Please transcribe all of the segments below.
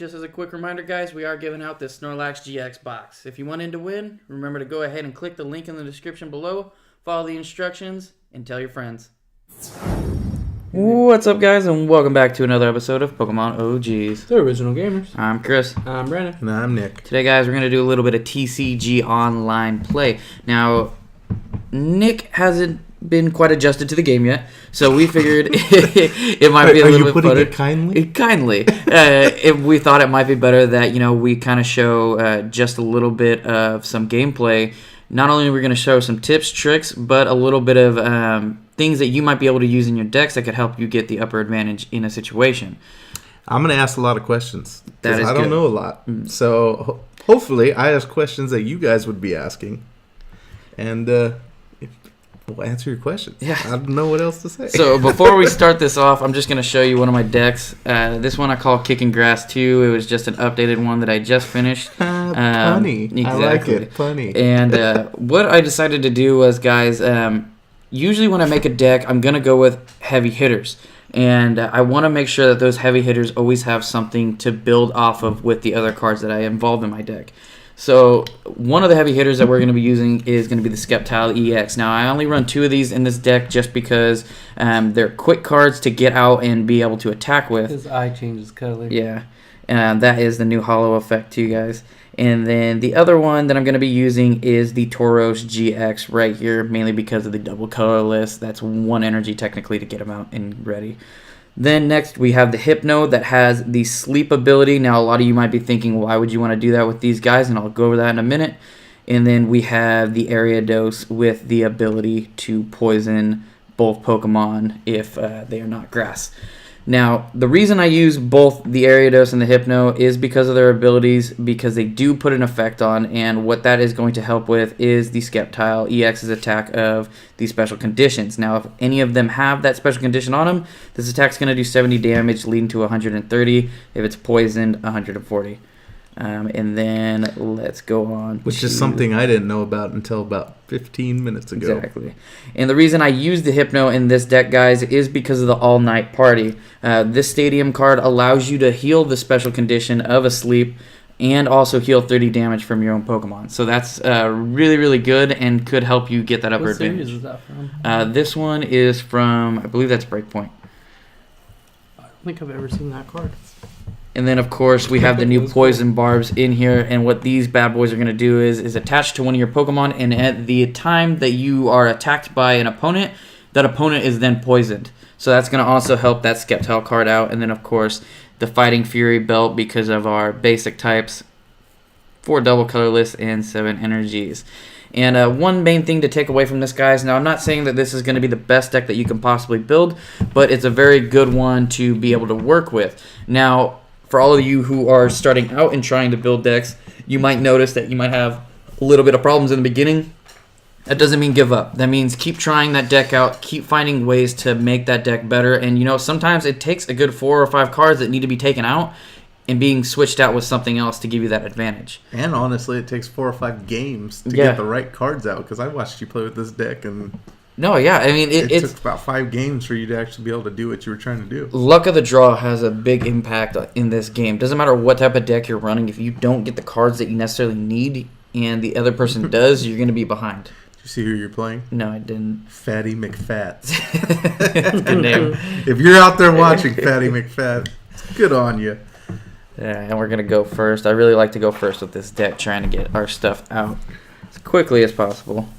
just as a quick reminder, guys, we are giving out this Snorlax GX box. If you want in to win, remember to go ahead and click the link in the description below, follow the instructions, and tell your friends. What's up, guys, and welcome back to another episode of Pokemon OGs. The Original Gamers. I'm Chris. I'm Brandon. And I'm Nick. Today, guys, we're going to do a little bit of TCG online play. Now, Nick hasn't been quite adjusted to the game yet, so we figured it might be a little bit better. Are you putting it kindly? Kindly. We thought it might be better that, we kind of show just a little bit of some gameplay. Not only are we going to show some tips, tricks, but a little bit of things that you might be able to use in your decks that could help you get the upper advantage in a situation. I'm going to ask a lot of questions. That is I don't know a lot. So hopefully I ask questions that you guys would be asking. And we'll answer your questions. Yeah. I don't know what else to say. So before we start this off, I'm just going to show you one of my decks. This one I call Kickin Grass 2. It was just an updated one that I just finished. Punny. Exactly. I like it. Punny. And what I decided to do was, guys, usually when I make a deck, I'm going to go with heavy hitters. And I want to make sure that those heavy hitters always have something to build off of with the other cards that I involve in my deck. So one of the heavy hitters that we're going to be using is going to be the Sceptile EX. Now, I only run 2 of these in this deck just because they're quick cards to get out and be able to attack with. His eye changes color. Yeah, that is the new Hollow effect too, guys. And then the other one that I'm going to be using is the Tauros GX right here, mainly because of the double colorless. That's 1 energy technically to get them out and ready. Then next we have the Hypno that has the sleep ability. Now a lot of you might be thinking, why would you want to do that with these guys? And I'll go over that in a minute. And then we have the Ariados with the ability to poison both Pokemon if they are not grass. Now, the reason I use both the Ariados and the Hypno is because of their abilities, because they do put an effect on, and what that is going to help with is the Sceptile EX's attack of the special conditions. Now, if any of them have that special condition on them, this attack's going to do 70 damage, leading to 130. If it's poisoned, 140. And then let's go on. Which is something I didn't know about until about 15 minutes ago. Exactly. And the reason I use the Hypno in this deck, guys, is because of the All Night Party. This Stadium card allows you to heal the special condition of a sleep and also heal 30 damage from your own Pokemon. So that's really, really good and could help you get that upper advantage. What series is that from? This one is from, I believe that's Breakpoint. I don't think I've ever seen that card. And then, of course, we have the new Poison Barbs in here. And what these bad boys are going to do is attach to one of your Pokemon. And at the time that you are attacked by an opponent, that opponent is then poisoned. So that's going to also help that Sceptile card out. And then, of course, the Fighting Fury belt because of our basic types. 4 double colorless and 7 energies. And one main thing to take away from this, guys, now I'm not saying that this is going to be the best deck that you can possibly build, but it's a very good one to be able to work with. Now, for all of you who are starting out and trying to build decks, you might notice that you might have a little bit of problems in the beginning. That doesn't mean give up. That means keep trying that deck out, keep finding ways to make that deck better. And, sometimes it takes a good 4 or 5 cards that need to be taken out and being switched out with something else to give you that advantage. And honestly, it takes 4 or 5 games to get the right cards out, because I watched you play with this deck and... No, yeah, I mean, it took about 5 games for you to actually be able to do what you were trying to do. Luck of the draw has a big impact in this game. Doesn't matter what type of deck you're running. If you don't get the cards that you necessarily need and the other person does, you're going to be behind. Did you see who you're playing? No, I didn't. Fatty McFat. That's a good name. If you're out there watching Fatty McFat, good on you. Yeah, and we're going to go first. I really like to go first with this deck, trying to get our stuff out as quickly as possible.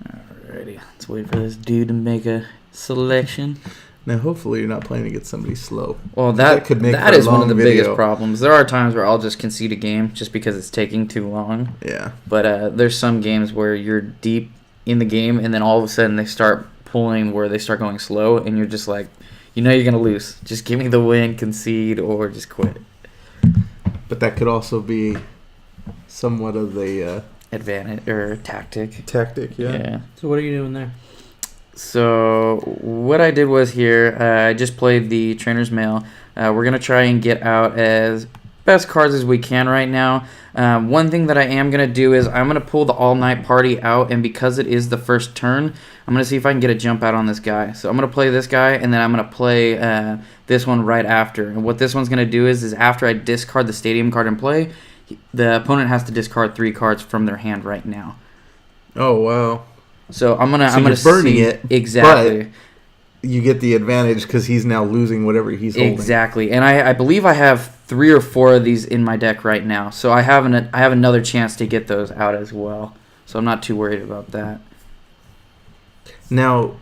Alrighty, let's wait for this dude to make a selection. Now, hopefully, you're not playing against somebody slow. Well, that is one of the video. biggest problems. There are times where I'll just concede a game just because it's taking too long. Yeah. But there's some games where you're deep in the game, and then all of a sudden they start pulling where they start going slow, and you're just like, you're going to lose. Just give me the win, concede, or just quit. But that could also be somewhat of the... advantage or tactic. Tactic, yeah. So what are you doing there? So what I did was here, I just played the Trainer's Mail. We're going to try and get out as best cards as we can right now. One thing that I am going to do is I'm going to pull the all-night party out, and because it is the first turn, I'm going to see if I can get a jump out on this guy. So I'm going to play this guy, and then I'm going to play this one right after. And what this one's going to do is after I discard the stadium card in play, the opponent has to discard 3 cards from their hand right now. Oh, wow. So I'm gonna burning see it, exactly. You get the advantage because he's now losing whatever he's holding. Exactly, and I believe I have 3 or 4 of these in my deck right now, so I have another chance to get those out as well. So I'm not too worried about that. Now,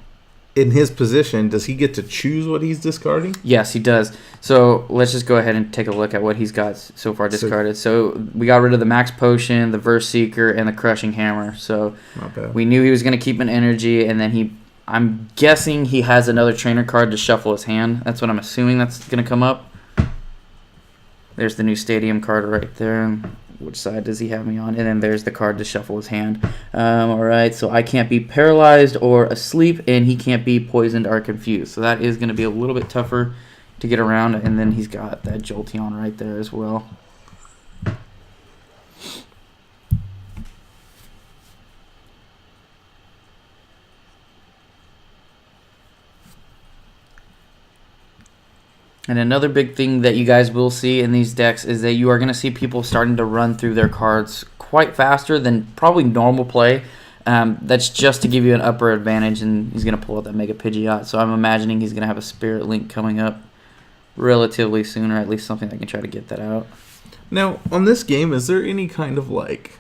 in his position, does he get to choose what he's discarding? Yes, he does. So let's just go ahead and take a look at what he's got so far discarded. So we got rid of the Max Potion, the Verse Seeker, and the Crushing Hammer. So Not bad. we knew he was going to keep an energy, and then I'm guessing he has another trainer card to shuffle his hand. That's what I'm assuming that's going to come up. There's the new stadium card right there. Which side does he have me on? And then there's the card to shuffle his hand. All right, so I can't be paralyzed or asleep, and he can't be poisoned or confused. So that is going to be a little bit tougher to get around. And then he's got that Jolteon right there as well. And another big thing that you guys will see in these decks is that you are going to see people starting to run through their cards quite faster than probably normal play. That's just to give you an upper advantage, and he's going to pull out that Mega Pidgeot. So I'm imagining he's going to have a Spirit Link coming up relatively soon, or at least something that can try to get that out. Now, on this game, is there any kind of like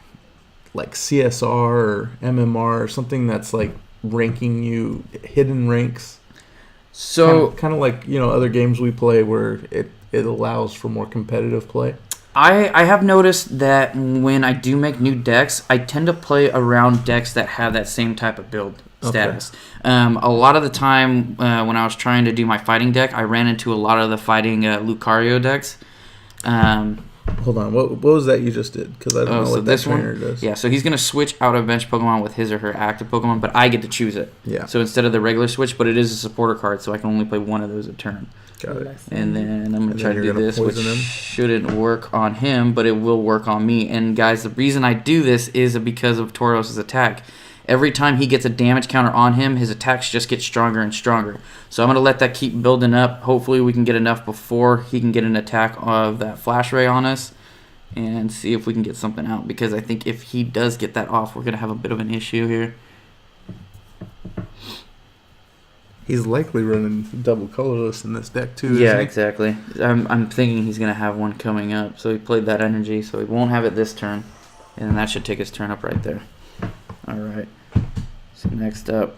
CSR or MMR or something that's like ranking you, hidden ranks? So kind of like, other games we play where it allows for more competitive play. I have noticed that when I do make new decks, I tend to play around decks that have that same type of build status. Okay. A lot of the time when I was trying to do my fighting deck, I ran into a lot of the fighting Lucario decks. Hold on, what was that you just did? Because I don't know what that trainer does. Yeah, so he's going to switch out of bench Pokemon with his or her active Pokemon, but I get to choose it. Yeah. So instead of the regular switch, but it is a supporter card, so I can only play one of those a turn. Got it. And then I'm going to try to do this, which shouldn't work on him, but it will work on me. And guys, the reason I do this is because of Tauros' attack. Every time he gets a damage counter on him, his attacks just get stronger and stronger. So I'm going to let that keep building up. Hopefully we can get enough before he can get an attack of that Flash Ray on us and see if we can get something out. Because I think if he does get that off, we're going to have a bit of an issue here. He's likely running double colorless in this deck too. Yeah, exactly. I'm thinking he's going to have one coming up. So he played that energy, so he won't have it this turn. And then that should take his turn up right there. Alright, so next up,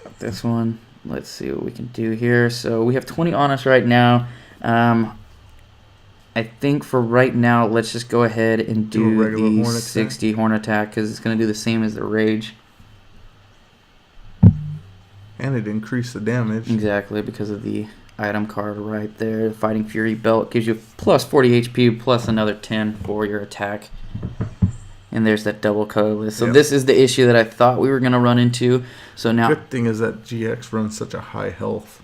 got this one. Let's see what we can do here. So we have 20 on us right now. I think for right now, let's just go ahead and do the 60 Horn Attack because it's going to do the same as the Rage. And it increased the damage. Exactly, because of the item card right there. The Fighting Fury Belt gives you plus 40 HP plus another 10 for your attack. And there's that double colorless. So This is the issue that I thought we were going to run into. So now, good thing is that GX runs such a high health.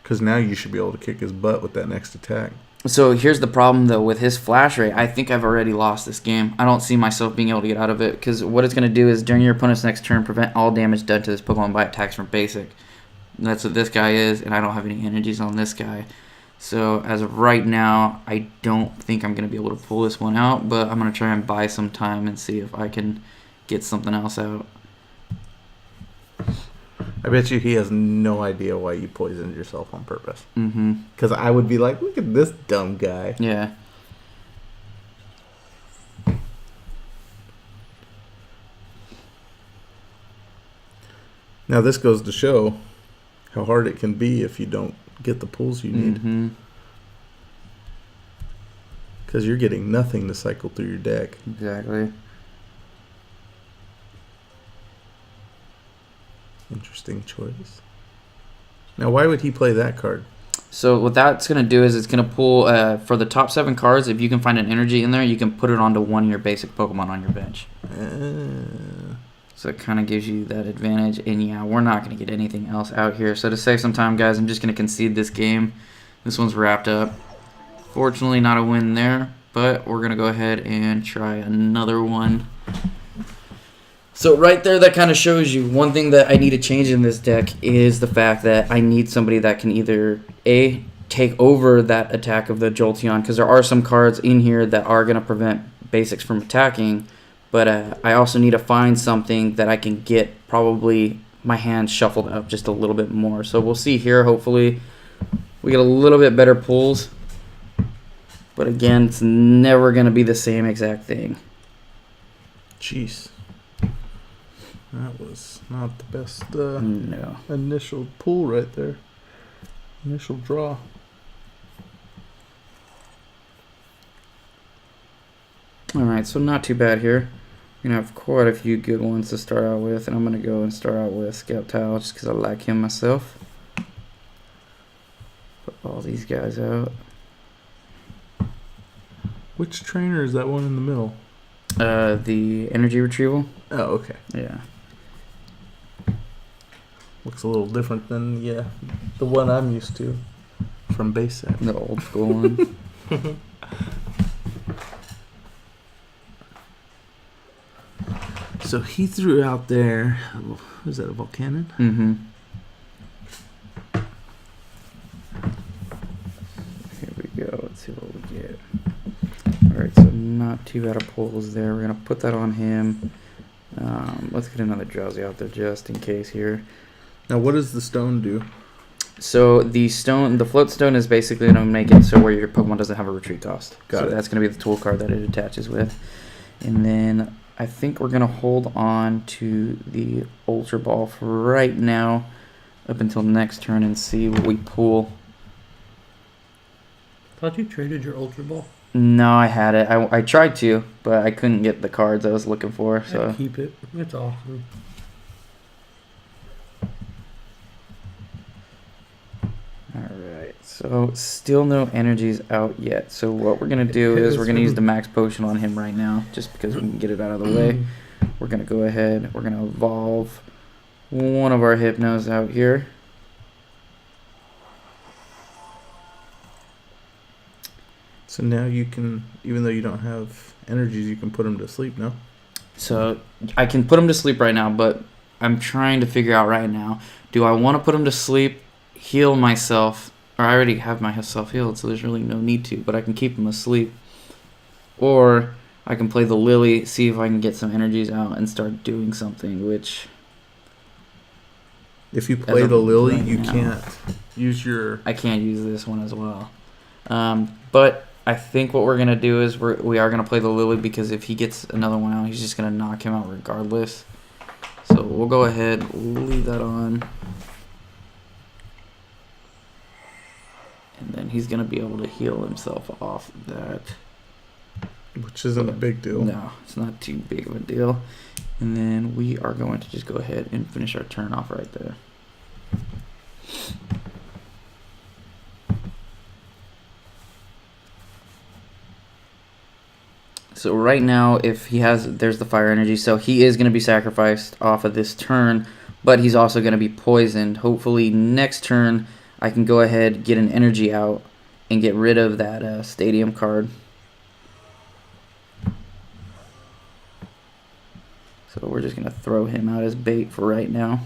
Because now you should be able to kick his butt with that next attack. So here's the problem, though, with his Flash Ray. I think I've already lost this game. I don't see myself being able to get out of it. Because what it's going to do is, during your opponent's next turn, prevent all damage done to this Pokemon by attacks from basic. And that's what this guy is, and I don't have any energies on this guy. So as of right now, I don't think I'm going to be able to pull this one out, but I'm going to try and buy some time and see if I can get something else out. I bet you he has no idea why you poisoned yourself on purpose. Because I would be like, look at this dumb guy. Yeah. Now this goes to show how hard it can be if you don't get the pulls you need. Because you're getting nothing to cycle through your deck. Exactly. Interesting choice. Now, why would he play that card? So what that's going to do is it's going to pull, for the top 7 cards, if you can find an energy in there, you can put it onto one of your basic Pokemon on your bench. So it kind of gives you that advantage. And yeah, we're not going to get anything else out here. So to save some time, guys, I'm just going to concede this game. This one's wrapped up. Unfortunately, not a win there, but we're going to go ahead and try another one. So right there, that kind of shows you one thing that I need to change in this deck is the fact that I need somebody that can either, A, take over that attack of the Jolteon, because there are some cards in here that are going to prevent basics from attacking, but I also need to find something that I can get probably my hand shuffled up just a little bit more. So we'll see here. Hopefully we get a little bit better pulls, but again, it's never going to be the same exact thing. Jeez. That was not the best No. initial pull right there. Initial draw. Alright, so not too bad here. We're going to have quite a few good ones to start out with, and I'm going to go and start out with Scout just because I like him myself. Put all these guys out. Which trainer is that one in the middle? The energy retrieval. Oh, okay. Yeah. Looks a little different than the one I'm used to from base set. The old school one. So he threw out there. Was that a Volcanon? Mm-hmm. Here we go. Let's see what we get. Alright, so not too bad of pulls there. We're going to put that on him. Let's get another Drowsy out there just in case here. Now, what does the stone do? So the float stone is basically going to make it so where your Pokemon doesn't have a retreat cost. Got it. That's going to be the tool card that it attaches with. And then I think we're going to hold on to the Ultra Ball for right now up until next turn and see what we pull. Thought you traded your Ultra Ball. No, I had it. I tried to, but I couldn't get the cards I was looking for. So Keep it. It's awesome. Alright, so still no energies out yet. So what we're going to do is we're going to use the max potion on him right now, just because we can get it out of the way. We're going to go ahead, we're going to evolve one of our Hypnos out here. So now you can, even though you don't have energies, you can put them to sleep, no? So I can put him to sleep right now, but I'm trying to figure out right now, do I want to put him to sleep, heal myself, or I already have myself healed, so there's really no need to, but I can keep him asleep. Or I can play the Lily, see if I can get some energies out and start doing something, which... If you play the Lily, right you now, can't use your... I can't use this one as well. But I think what we're going to do is we are going to play the Lily, because if he gets another one out, he's just going to knock him out regardless. So we'll go ahead, leave that on. And then he's going to be able to heal himself off of that. Which isn't a big deal. No, it's not too big of a deal. And then we are going to just go ahead and finish our turn off right there. So right now, if he has, there's the fire energy. So he is going to be sacrificed off of this turn, but he's also going to be poisoned. Hopefully next turn, I can go ahead, get an energy out, and get rid of that stadium card. So we're just going to throw him out as bait for right now.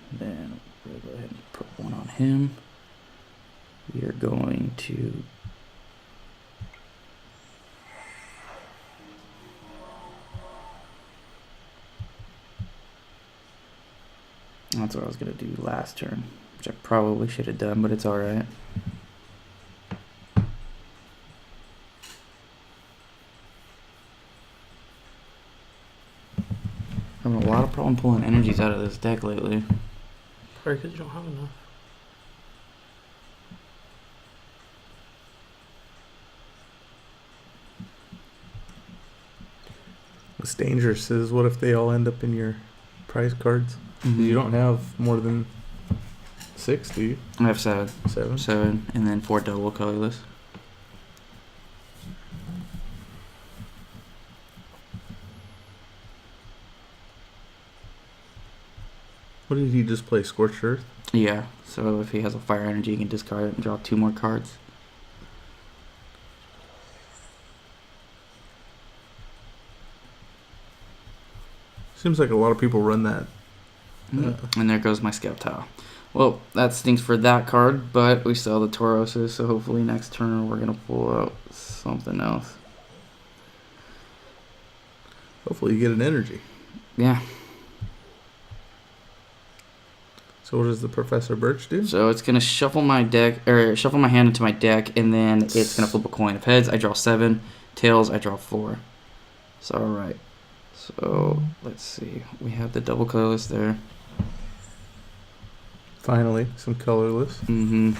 And then we'll go ahead and put one on him. We are going to... That's what I was going to do last turn, which I probably should have done, but it's alright. Having a lot of problem pulling energies out of this deck lately. Probably because you don't have enough. What's dangerous is, what if they all end up in your prize cards? Mm-hmm. You don't have more than 6, do you? I have 7. 7? 7, and then 4 double colorless. What did he just play? Scorched Earth? Yeah, so if he has a fire energy, he can discard it and draw 2 more cards. Seems like a lot of people run that. And there goes my Scout Tile. Well, that stinks for that card, but we still have the Tauroses, so hopefully next turn we're going to pull out something else. Hopefully you get an energy. Yeah. So what does the Professor Birch do? So it's gonna shuffle my deck, or shuffle my hand into my deck, and then it's gonna flip a coin. If heads, I draw 7. Tails, I draw 4. So alright. So let's see. We have the double colorless there. Finally, some colorless. We're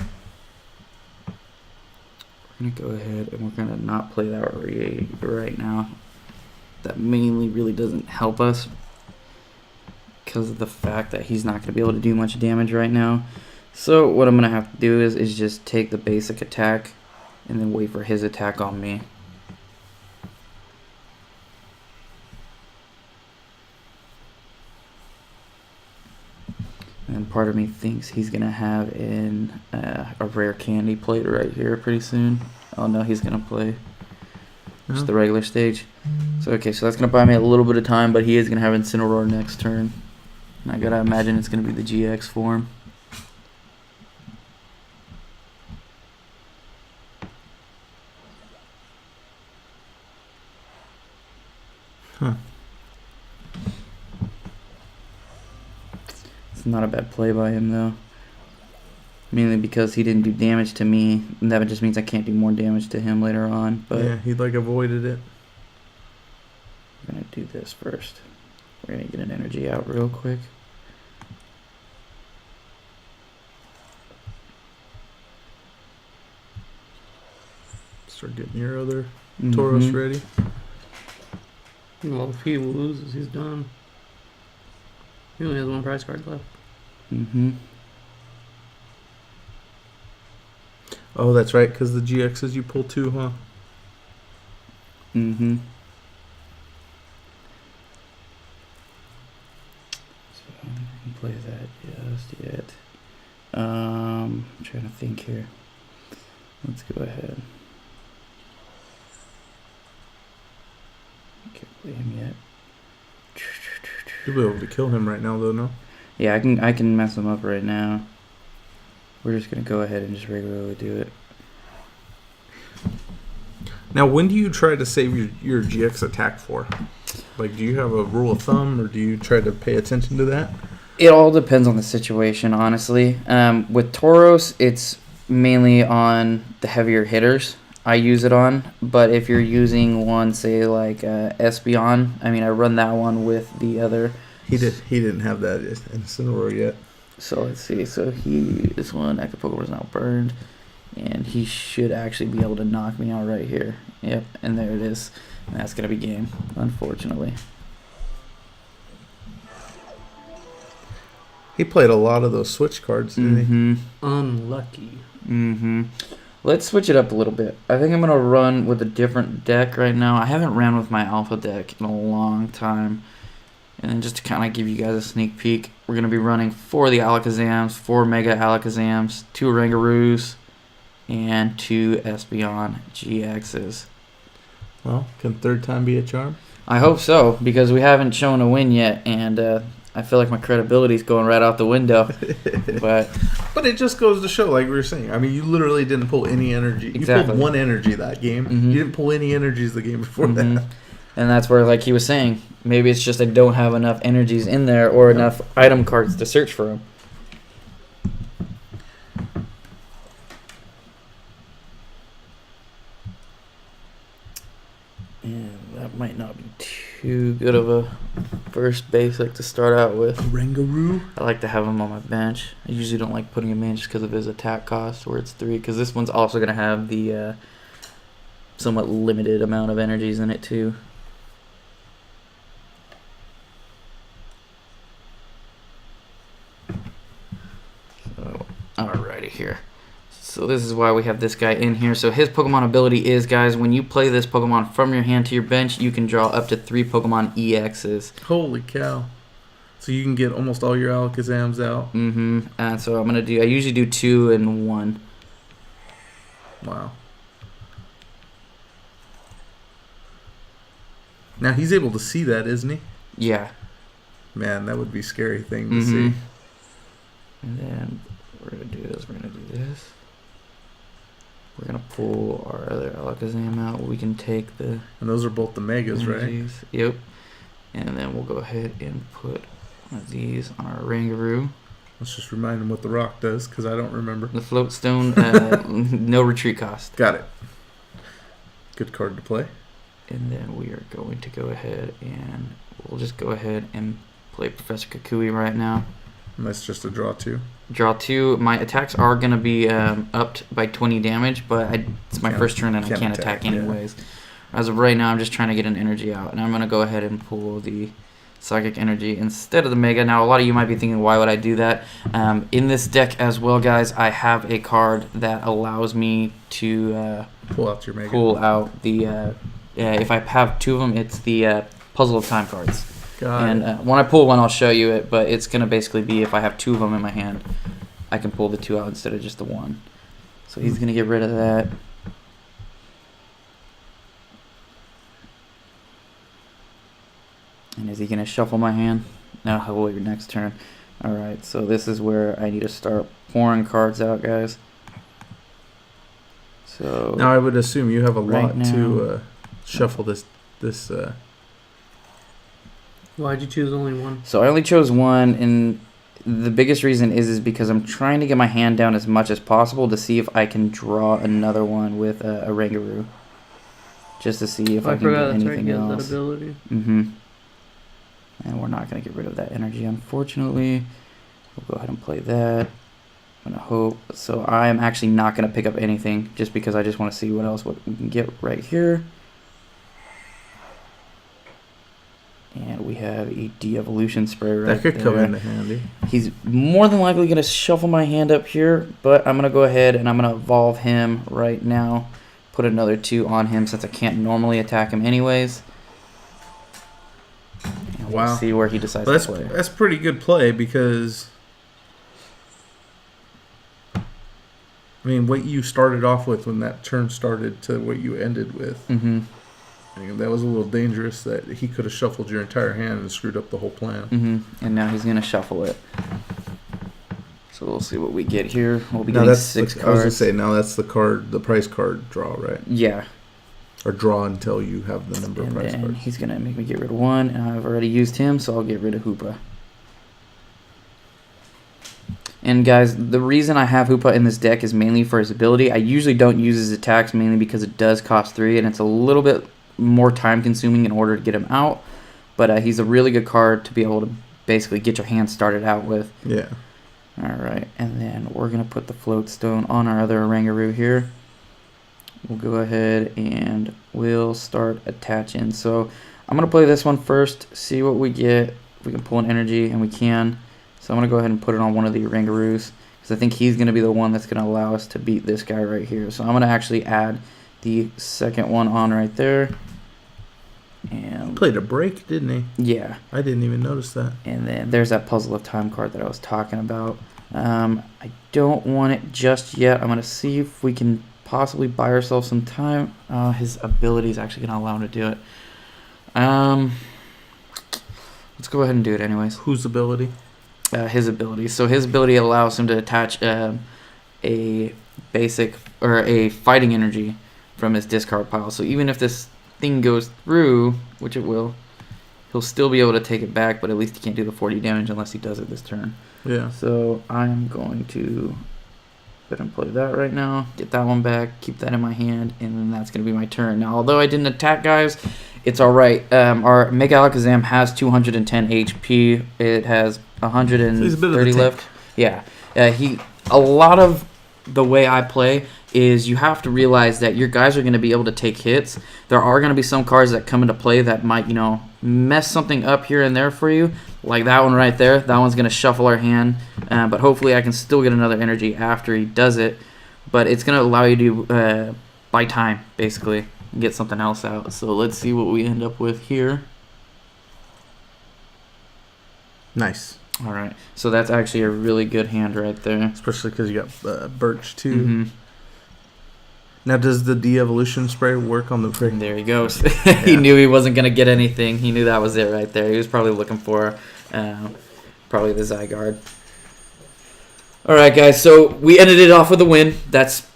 gonna go ahead and we're gonna not play that right now. That mainly really doesn't help us because of the fact that he's not going to be able to do much damage right now. So what I'm going to have to do is just take the basic attack and then wait for his attack on me. And part of me thinks he's going to have a rare candy plate right here pretty soon. Oh no, he's going to play just the regular stage. So okay, so that's going to buy me a little bit of time, but he is going to have Incineroar next turn. And I gotta imagine it's gonna be the GX form. Huh. It's not a bad play by him though. Mainly because he didn't do damage to me, and that just means I can't do more damage to him later on. But yeah, he like avoided it. I'm gonna do this first. We're gonna get an energy out real quick. Start getting your other Tauros ready. Well, if he loses, he's done. He only has 1 prize card left. Oh, that's right, because the GXs you pull 2, huh? So I can play that just yet. I'm trying to think here. Let's go ahead. Can't play him yet. You'll be able to kill him right now, though, no? Yeah, I can mess him up right now. We're just gonna go ahead and just regularly do it. Now, when do you try to save your GX attack for? Like, do you have a rule of thumb, or do you try to pay attention to that? It all depends on the situation, honestly. With Tauros, it's mainly on the heavier hitters I use it on. But if you're using one, say, like Espeon, I mean, I run that one with the other. He didn't have that in Incineroar yet. So let's see. So this one, active Pokemon is now burned. And he should actually be able to knock me out right here. Yep, and there it is. And that's going to be game, unfortunately. He played a lot of those switch cards, didn't he? Unlucky. Let's switch it up a little bit. I think I'm going to run with a different deck right now. I haven't ran with my alpha deck in a long time. And then just to kind of give you guys a sneak peek, we're going to be running 4 the Alakazams, 4 Mega Alakazams, 2 Rangaroos, and 2 Espeon GXs. Well, can third time be a charm? I hope so, because we haven't shown a win yet, and I feel like my credibility is going right out the window. But it just goes to show, like we were saying. I mean, you literally didn't pull any energy. Exactly. You pulled 1 energy that game. You didn't pull any energies the game before that. And that's where, like he was saying, maybe it's just I don't have enough energies in there or enough item cards to search for them. And that might not be too good of a first basic to start out with. Rangaroo? I like to have him on my bench. I usually don't like putting him in just because of his attack cost, where it's 3. Because this one's also going to have the somewhat limited amount of energies in it, too. So, alrighty here. So this is why we have this guy in here. So his Pokemon ability is, guys, when you play this Pokemon from your hand to your bench, you can draw up to 3 Pokemon EXs. Holy cow. So you can get almost all your Alakazams out. Mm-hmm. And so I usually do 2 and 1. Wow. Now he's able to see that, isn't he? Yeah. Man, that would be a scary thing to Mm-hmm. see. And then we're going to do this. We're going to do this. We're going to pull our other Alakazam out. We can take the... And those are both the Megas, right? energies. Yep. And then we'll go ahead and put one of these on our Rangaroo. Let's just remind him what the rock does, because I don't remember. The float stone, no retreat cost. Got it. Good card to play. And then we are going to go ahead and we'll just go ahead and play Professor Kukui right now. And that's just a draw 2. Draw 2. My attacks are going to be upped by 20 damage, but it's my first turn and I can't attack anyways. Yeah. As of right now, I'm just trying to get an energy out. And I'm going to go ahead and pull the Psychic Energy instead of the Mega. Now, a lot of you might be thinking, why would I do that? In this deck as well, guys, I have a card that allows me to pull out your Mega. Pull out the... if I have 2 of them, it's the Puzzle of Time cards. And when I pull one, I'll show you it, but it's going to basically be if I have 2 of them in my hand, I can pull the 2 out instead of just the 1. So he's going to get rid of that. And is he going to shuffle my hand? No, he'll wait your next turn. Alright, so this is where I need to start pouring cards out, guys. So now I would assume you have a right lot now, to shuffle this. Why'd you choose only 1? So I only chose 1, and the biggest reason is because I'm trying to get my hand down as much as possible to see if I can draw another one with a Rangaroo. Just to see if I can get anything else. That ability. Mm-hmm. And we're not going to get rid of that energy, unfortunately. We'll go ahead and play that. I'm going to hope. So I am actually not going to pick up anything just because I just want to see what we can get right here. And we have a de-evolution spray right there. That could come into handy. He's more than likely going to shuffle my hand up here, but I'm going to go ahead and I'm going to evolve him right now. Put another 2 on him since I can't normally attack him anyways. And we'll see where he decides to play. That's pretty good play because... I mean, what you started off with when that turn started to what you ended with. Mm-hmm. I mean, that was a little dangerous that he could have shuffled your entire hand and screwed up the whole plan. Mm-hmm. And now he's going to shuffle it. So we'll see what we get here. We'll be getting 6 cards. I was going to say, now that's the card, the price card draw, right? Yeah. Or draw until you have the number of price cards. He's going to make me get rid of 1, and I've already used him, so I'll get rid of Hoopa. And guys, the reason I have Hoopa in this deck is mainly for his ability. I usually don't use his attacks mainly because it does cost 3, and it's a little bit more time consuming in order to get him out. But he's a really good card to be able to basically get your hand started out with. Yeah. Alright, and then we're going to put the float stone on our other Rangaroo here. We'll go ahead and we'll start attaching. So I'm going to play this one first, see what we get. If we can pull an energy, and we can. So I'm going to go ahead and put it on one of the Rangaroos, because I think he's going to be the one that's going to allow us to beat this guy right here. So I'm going to actually add the second one on right there. And he played a break, didn't he? Yeah. I didn't even notice that. And then there's that Puzzle of Time card that I was talking about. I don't want it just yet. I'm going to see if we can possibly buy ourselves some time. His ability is actually going to allow him to do it. Let's go ahead and do it anyways. Whose ability? His ability. So his ability allows him to attach a basic or a fighting energy from his discard pile. So even if this thing goes through, which it will, he'll still be able to take it back, but at least he can't do the 40 damage unless he does it this turn. Yeah. So I'm going to go ahead and play that right now, get that one back, keep that in my hand, and then that's going to be my turn. Now, although I didn't attack, guys, it's all right. Our Mega Alakazam has 210 HP. It has 130 left. Yeah. A lot of the way I play is you have to realize that your guys are going to be able to take hits. There are going to be some cards that come into play that might, mess something up here and there for you, like that one right there. That one's going to shuffle our hand, but hopefully I can still get another energy after he does it. But it's going to allow you to buy time, basically, and get something else out. So let's see what we end up with here. Nice. All right. So that's actually a really good hand right there. Especially because you got Birch, too. Mm-hmm. Now, does the de-evolution spray work on the prick? There he goes. He knew he wasn't going to get anything. He knew that was it right there. He was probably looking for probably the Zygarde. All right, guys. So we ended it off with a win. That's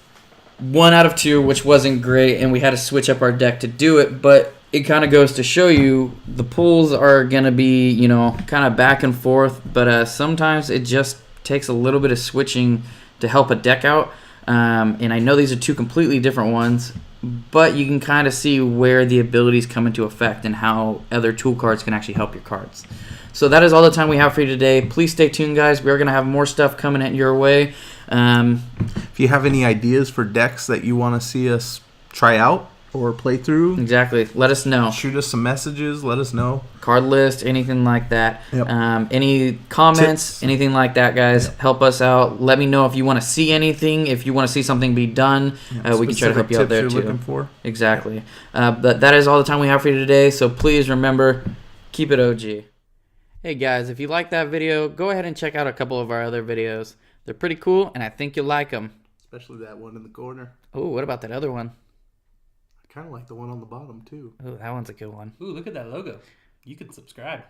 1 out of 2, which wasn't great, and we had to switch up our deck to do it. But it kind of goes to show you the pulls are going to be, you know, kind of back and forth. But sometimes it just takes a little bit of switching to help a deck out. And I know these are 2 completely different ones, but you can kind of see where the abilities come into effect and how other tool cards can actually help your cards. So that is all the time we have for you today. Please stay tuned, guys. We're going to have more stuff coming at your way. If you have any ideas for decks that you want to see us try out or play through, exactly. Let us know. Shoot us some messages. Let us know. Card list, anything like that. Yep. Any comments, Tips. anything like that, guys. Yep. Help us out. Let me know if you want to see anything. If you want to see something be done, we can try to help you out there too. Looking for. Exactly. But that is all the time we have for you today. So please remember, keep it OG. Hey guys, if you like that video, go ahead and check out a couple of our other videos. They're pretty cool, and I think you'll like them. Especially that one in the corner. Oh, what about that other one? I kind of like the one on the bottom, too. Oh, that one's a good one. Ooh, look at that logo. You can subscribe.